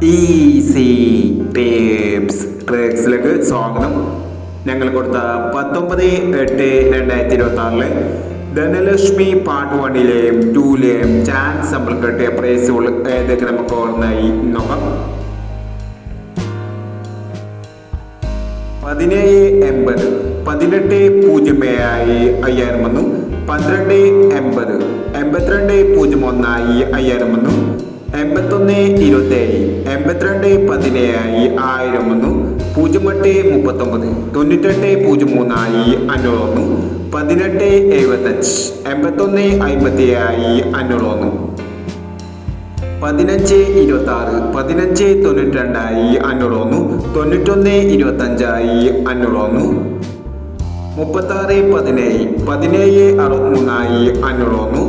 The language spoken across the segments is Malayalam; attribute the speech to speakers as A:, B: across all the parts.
A: ഈസി ടിപ്സ് ട്രിക്സിലേക്ക് സ്വാഗതം. ഞങ്ങൾ കൊടുത്ത 19/8/2026 ധനലക്ഷ്മി പാർട്ട് 1ലെയും 2ലെയും ചാൻസ് നമ്മൾ കിട്ടിയ പ്രൈസുകൾ ഏതൊക്കെ നമുക്ക് ഓർമ്മയായി നോക്കാം. 1780 1807 5000 വന്നു. 1280 8201 5000 വന്നു. 8127 8217 1000 വന്നു. 0839 9803 500 വന്നു. 1875 8157 500 വന്നു. 1526 1592 500 വന്നു. 9125 500 വന്നു. 3617 1763 500 വന്നു.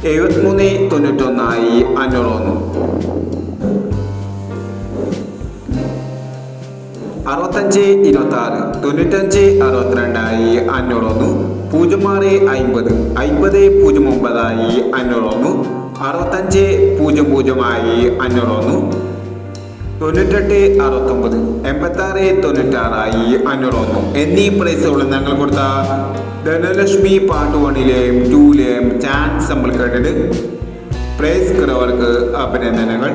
A: 7391 500 വന്നു. 6526 9562 500 വന്നു. 0650 5009 500 വന്നു. 6500 500 വന്നു. 9869 8696 500 വന്നു എന്നീ പ്രൈസുകൾ ഞങ്ങൾ കൊടുത്ത ധനലക്ഷ്മി പാർട്ട് 1ലെയും 2ലെയും ചാൻസ് നമ്മൾ കേട്ടിട്ട് പ്രൈസ് കിറവർക്ക് അഭിനന്ദനങ്ങൾ.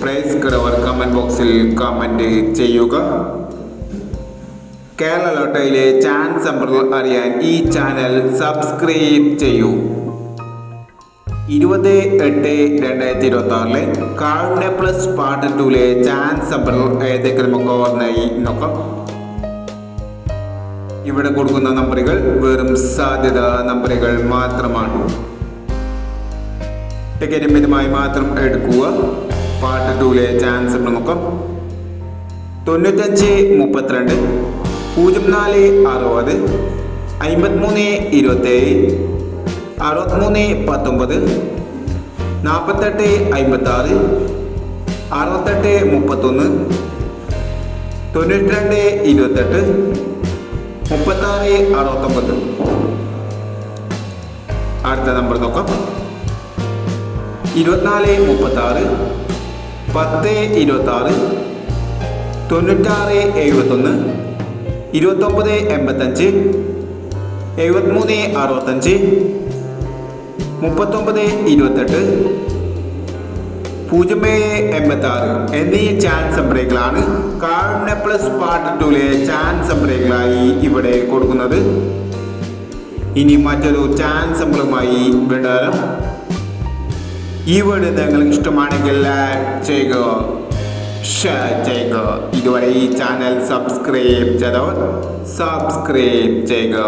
A: പ്രൈസ് കിറവർ കമന്റ് ബോക്സിൽ കമന്റ് ചെയ്യുക. കേരള ലോട്ടറിയിലെ ചാൻസ് നമ്പറുകൾ അറിയാൻ ഈ ചാനൽ സബ്സ്ക്രൈബ് ചെയ്യൂ. 20/8/2026 കാരുണ്യ പ്ലസ് പാർട്ട് 2ലെ ചാൻസ് നമ്പറുകൾ ഏതൊക്കെ നമുക്ക് ഓർമ്മയായി നോക്കാം. ഇവിടെ കൊടുക്കുന്ന നമ്പറുകൾ വെറും സാധ്യത നമ്പറുകൾ മാത്രമാണ്. ടിക്കറ്റ് മിതമായി മാത്രം എടുക്കുക. പാർട്ട് 2ലെ ചാൻസ് നമ്പർ നോക്കാം. 9532 04 60 53 27 63 19 48 56 68 31 92 28 36 69. അടുത്ത നമ്പർ നോക്കാം. 24 36 10 26 96 71 29 85 73 65 39 28 0786 എന്നീ ചാൻസ് നമ്പറുകളാണ് കാരുണ്യ പ്ലസ് പാർട്ട് 2ലെ ചാൻസ് നമ്പറുകളായി ഇവിടെ കൊടുക്കുന്നത്. ഇനി മറ്റൊരു ചാൻസ് നമ്പറുമായി വിടാം. ഈ വീഡിയോ നിങ്ങൾക്ക് ഇഷ്ടമാണെങ്കിൽ ലൈക്ക് ചെയ്യുക, ഷെയർ ചെയ്യുക. ഇതുവരെ ഈ ചാനൽ സബ്സ്ക്രൈബ് ചെയ്തവർ സബ്സ്ക്രൈബ് ചെയ്യുക.